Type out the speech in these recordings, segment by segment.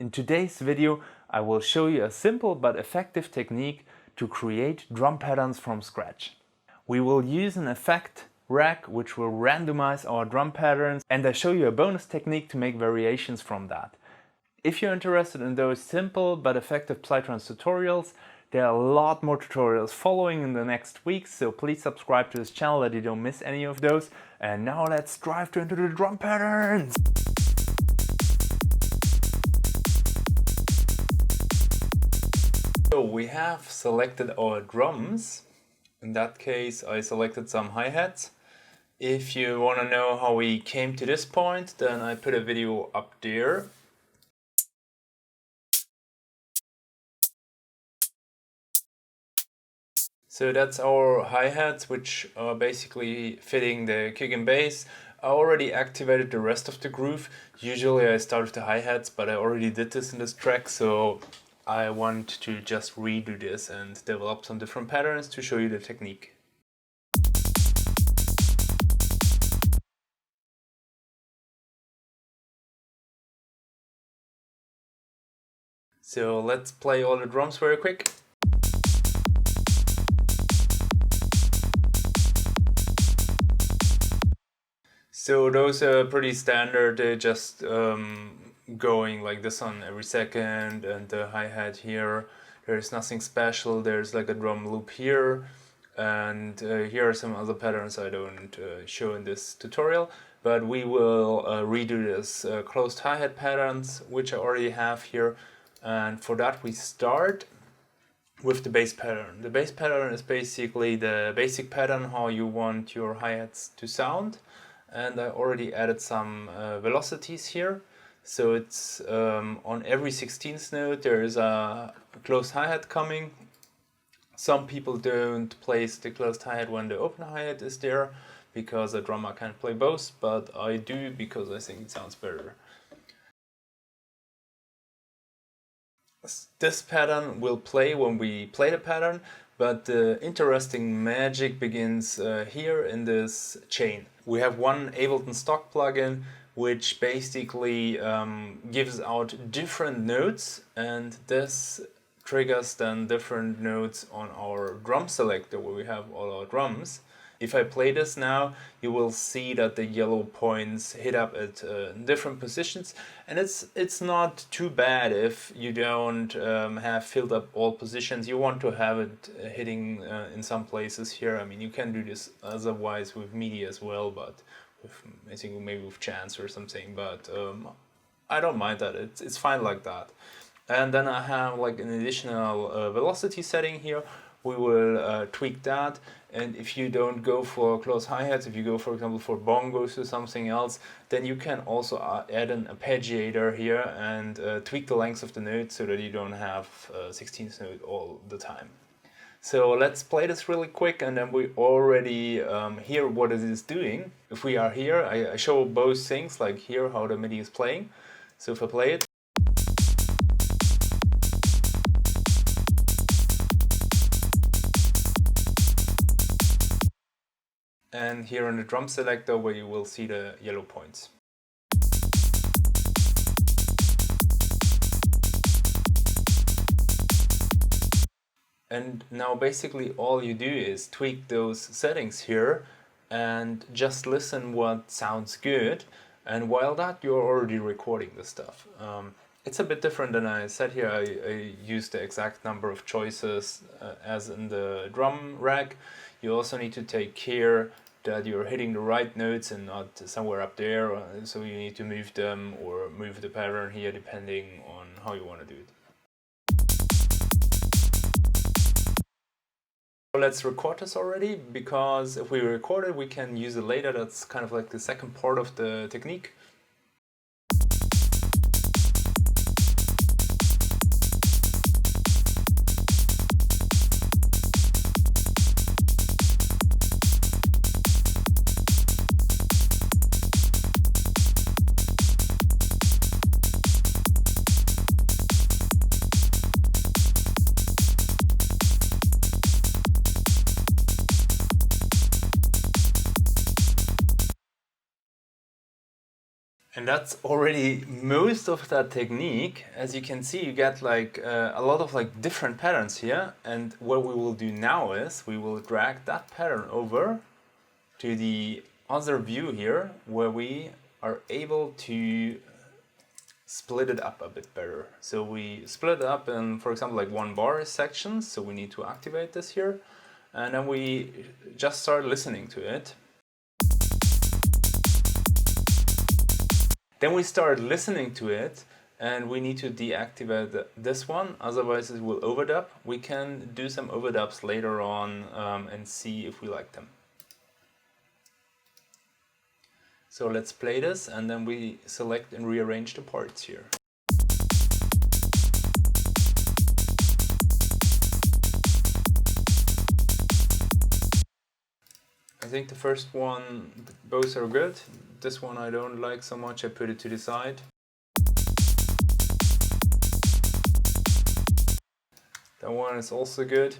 In today's video, I will show you a simple but effective technique to create drum patterns from scratch. We will use an effect rack which will randomize our drum patterns, and I show you a bonus technique to make variations from that. If you're interested in those simple but effective psytrance tutorials, there are a lot more tutorials following in the next weeks, so please subscribe to this channel that you don't miss any of those. And now let's dive into the drum patterns! So we have selected our drums. In that case, I selected some hi-hats. If you want to know how we came to this point, then I put a video up there. So that's our hi-hats, which are basically fitting the kick and bass. I already activated the rest of the groove. Usually I start with the hi-hats, but I already did this in this track, so I want to just redo this and develop some different patterns to show you the technique. So let's play all the drums very quick. So those are pretty standard, they're just going like this on every second, and the hi-hat here, there's nothing special. There's like a drum loop here, and here are some other patterns I don't show in this tutorial, but we will redo this closed hi-hat patterns, which I already have here. And for that we start with the bass pattern. The bass pattern is basically the basic pattern how you want your hi-hats to sound, and I already added some velocities here. So it's on every 16th note there is a closed hi-hat coming. Some people don't place the closed hi-hat when the open hi-hat is there, because a drummer can't play both, but I do because I think it sounds better. This pattern will play when we play the pattern, but the interesting magic begins here in this chain. We have one Ableton stock plugin which basically gives out different notes, and this triggers then different notes on our drum selector where we have all our drums. If I play this now, you will see that the yellow points hit up at different positions, and it's not too bad if you don't have filled up all positions. You want to have it hitting in some places here. I mean, you can do this otherwise with Midi as well, but I think maybe with chance or something, but I don't mind that. It's fine like that. And then I have like an additional velocity setting here. We will tweak that, and if you don't go for close hi-hats, if you go for example for bongos or something else, then you can also add an arpeggiator here and tweak the length of the note so that you don't have 16th note all the time. So let's play this really quick, and then we already hear what it is doing. If we are here, I show both things, like here how the MIDI is playing. So if I play it, and here on the drum selector where you will see the yellow points. And now basically all you do is tweak those settings here and just listen what sounds good, and while that you're already recording the stuff. It's a bit different than I said here. I used the exact number of choices as in the drum rack. You also need to take care that you're hitting the right notes and not somewhere up there, so you need to move them or move the pattern here depending on how you want to do it. So let's record this already, because if we record it we can use it later. That's kind of like the second part of the technique. And that's already most of that technique. As you can see, you get like a lot of like different patterns here. And what we will do now is we will drag that pattern over to the other view here, where we are able to split it up a bit better. So we split it up in, for example, like 1 bar sections. So we need to activate this here. And then we just start listening to it. Then we start listening to it, and we need to deactivate this one, otherwise it will overdub. We can do some overdubs later on and see if we like them. So let's play this, and then we select and rearrange the parts here. I think the first one, both are good. This one I don't like so much, I put it to the side. That one is also good.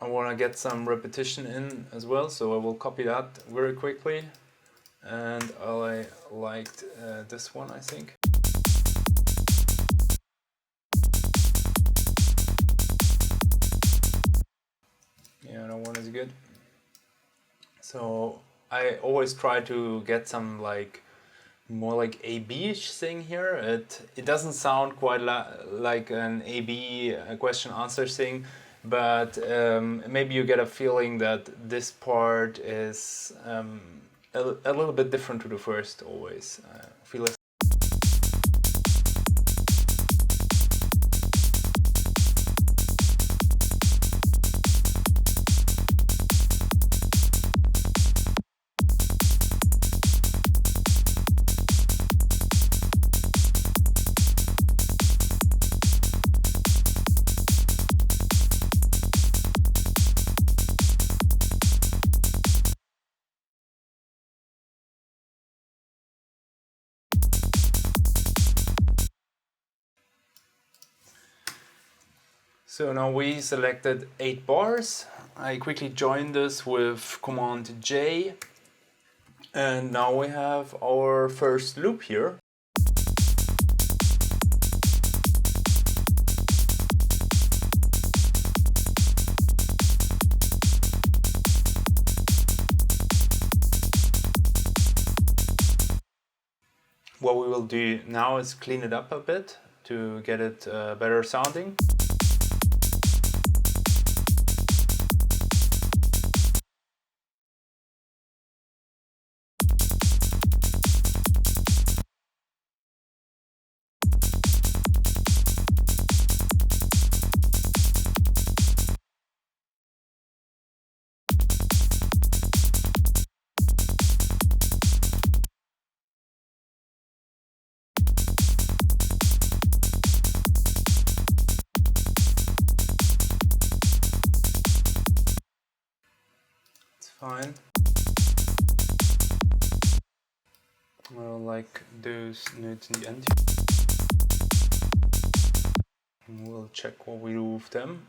I want to get some repetition in as well, so I will copy that very quickly. And I liked this one, I think. Yeah, that one is good. So I always try to get some like more like A-B-ish thing here. It doesn't sound quite like an A-B question answer thing, but maybe you get a feeling that this part is a little bit different to the first always. Feel it. So now we selected 8 bars. I quickly joined this with Command J. And now we have our first loop here. What we will do now is clean it up a bit to get it better sounding. Fine. I'll like those notes in the end. And we'll check what we do with them.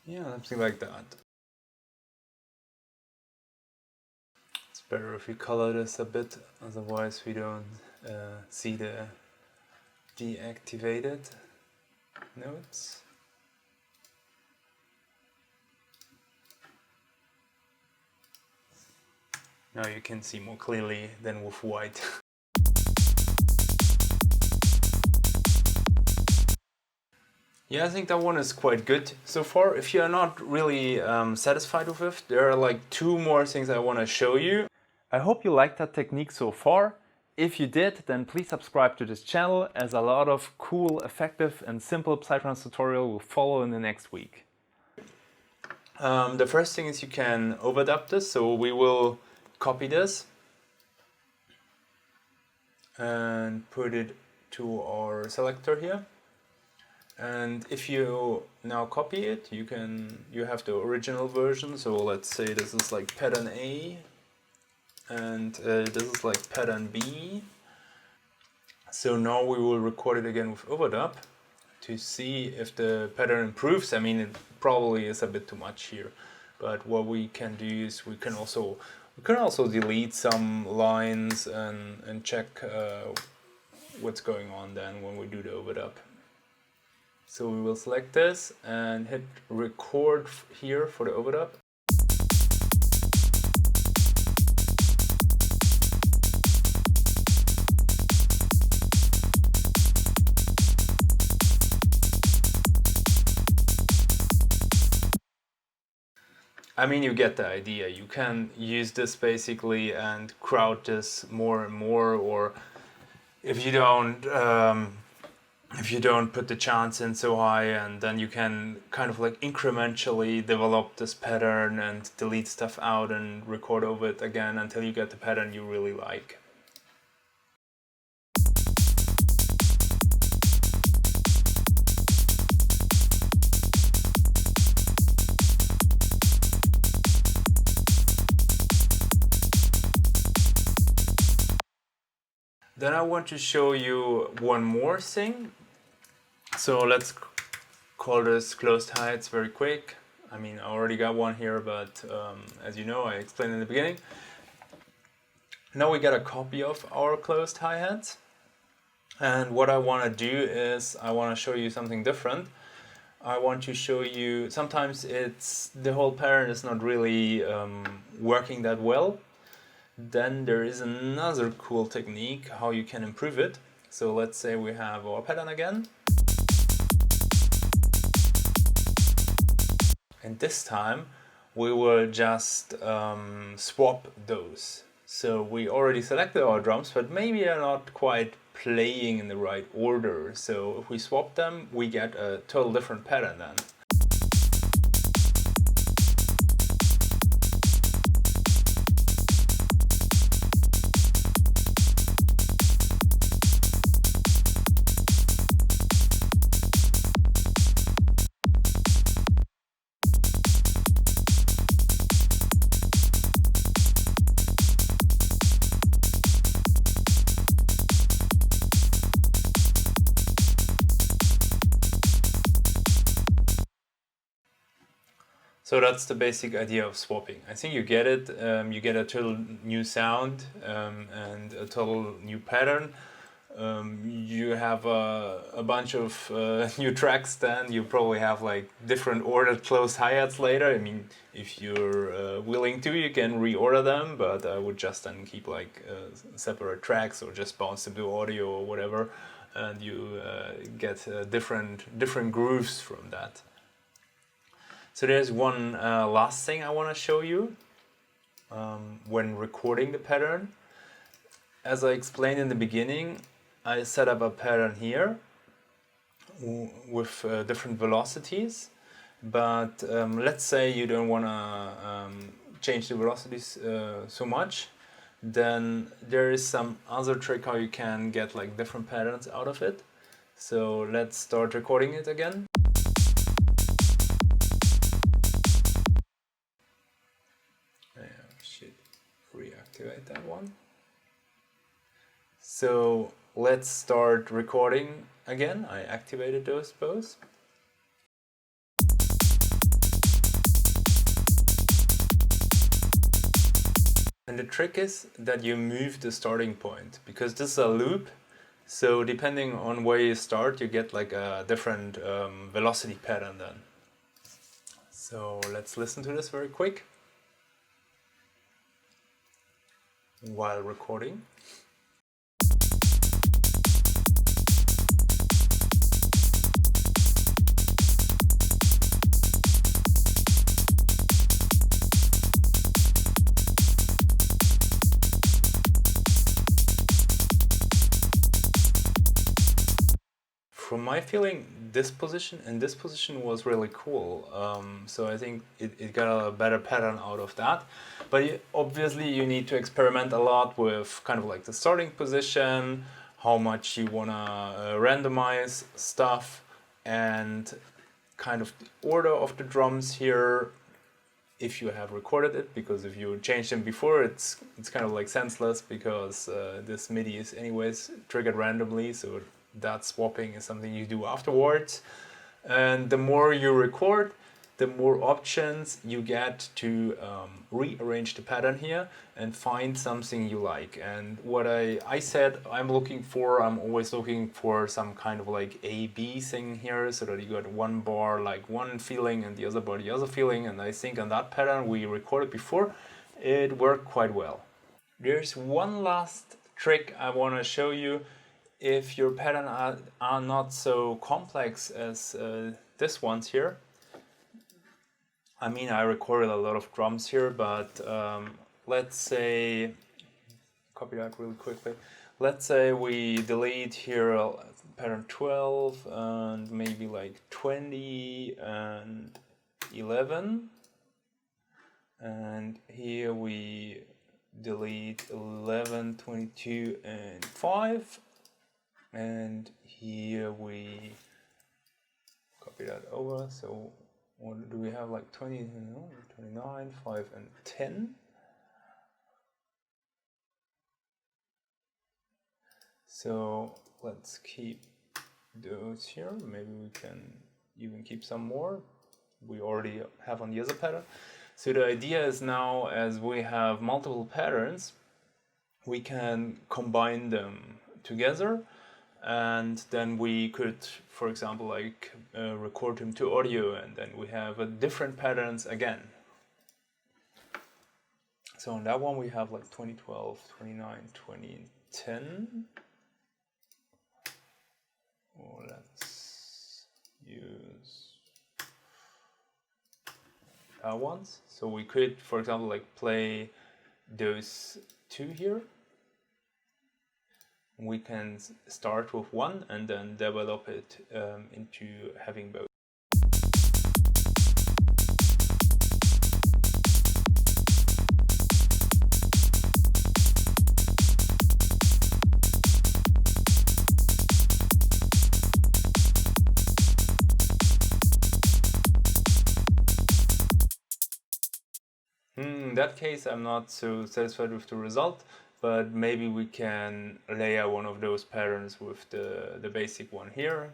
Yeah, something like that. It's better if we color this a bit, otherwise we don't see the deactivated notes. Now you can see more clearly than with white. Yeah, I think that one is quite good so far. If you're not really satisfied with it, there are like 2 more things I want to show you. I hope you liked that technique so far. If you did, then please subscribe to this channel, as a lot of cool, effective and simple psytrance tutorial will follow in the next week. The first thing is you can overdub this, so we will copy this and put it to our selector here. And if you now copy it, you have the original version. So let's say this is like pattern A, and this is like pattern B. So now we will record it again with Overdub to see if the pattern improves. I mean, it probably is a bit too much here, but what we can do is we can also delete some lines and check what's going on then when we do the Overdub. So we will select this and hit record here for the Overdub. I mean, you get the idea. You can use this basically and crowd this more and more, or if you don't put the chance in so high, and then you can kind of like incrementally develop this pattern and delete stuff out and record over it again until you get the pattern you really like. Then I want to show you one more thing. So let's call this closed hi-hats very quick. I mean, I already got one here, but as you know, I explained in the beginning. Now we got a copy of our closed hi-hats. And what I want to do is I want to show you something different. I want to show you, sometimes the whole pattern is not really working that well. Then there is another cool technique how you can improve it. So let's say we have our pattern again. And this time we will just swap those. So we already selected our drums, but maybe they're not quite playing in the right order. So if we swap them, we get a total different pattern then. So that's the basic idea of swapping. I think you get it. You get a total new sound and a total new pattern. You have a bunch of new tracks then. You probably have like different ordered close hi-hats later. I mean, if you're willing to, you can reorder them, but I would just then keep like separate tracks or just bounce them to audio or whatever, and you get different grooves from that. So there's one last thing I want to show you when recording the pattern. As I explained in the beginning, I set up a pattern here with different velocities, but let's say you don't want to change the velocities so much, then there is some other trick how you can get like different patterns out of it. So let's start recording it again. Reactivate that one. So let's start recording again. I activated those both. And the trick is that you move the starting point, because this is a loop. So depending on where you start, you get like a different velocity pattern then. So let's listen to this very quick while recording. From my feeling, this position and this position was really cool. So I think it got a better pattern out of that. But obviously you need to experiment a lot with kind of like the starting position, how much you want to randomize stuff, and kind of the order of the drums here. if you have recorded it, because if you changed them before, it's kind of like senseless, because this MIDI is anyways triggered randomly, so that swapping is something you do afterwards. And the more you record, the more options you get to rearrange the pattern here and find something you like. And what I said I'm always looking for some kind of like A-B thing here, so that you got one bar like one feeling and the other bar the other feeling. And I think on that pattern we recorded before, it worked quite well. There's one last trick I want to show you. If your patterns are not so complex as this ones here, I mean, I recorded a lot of drums here, but let's say, copy that really quickly. Let's say we delete here pattern 12 and maybe like 20 and 11. And here we delete 11, 22 and 5. And here we copy that over. So what do we have, like 20, no, 29, 5 and 10. So let's keep those here. Maybe we can even keep some more. We already have on the other pattern. So the idea is now, as we have multiple patterns, we can combine them together. And then we could, for example, like record them to audio, and then we have different patterns again. So on that one we have like 2012, 29, 20, and 10. Oh, let's use that ones. So we could, for example, like play those two here. We can start with one and then develop it into having both. In that case, I'm not so satisfied with the result. But maybe we can layer one of those patterns with the basic one here.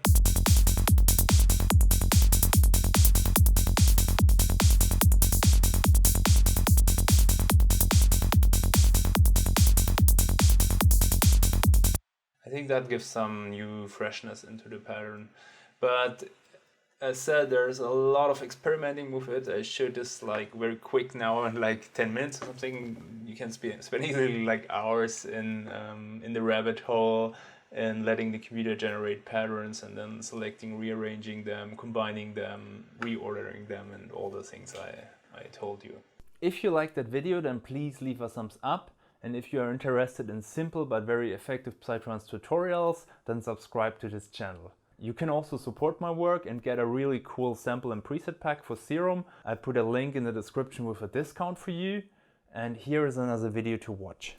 I think that gives some new freshness into the pattern. But as said, there's a lot of experimenting with it. I showed this like very quick now in like 10 minutes or something. You can spend easily like hours in the rabbit hole and letting the computer generate patterns and then selecting, rearranging them, combining them, reordering them, and all the things I told you. If you liked that video, then please leave a thumbs up. And if you are interested in simple but very effective psytrance tutorials, then subscribe to this channel. You can also support my work and get a really cool sample and preset pack for Serum. I put a link in the description with a discount for you. And here is another video to watch.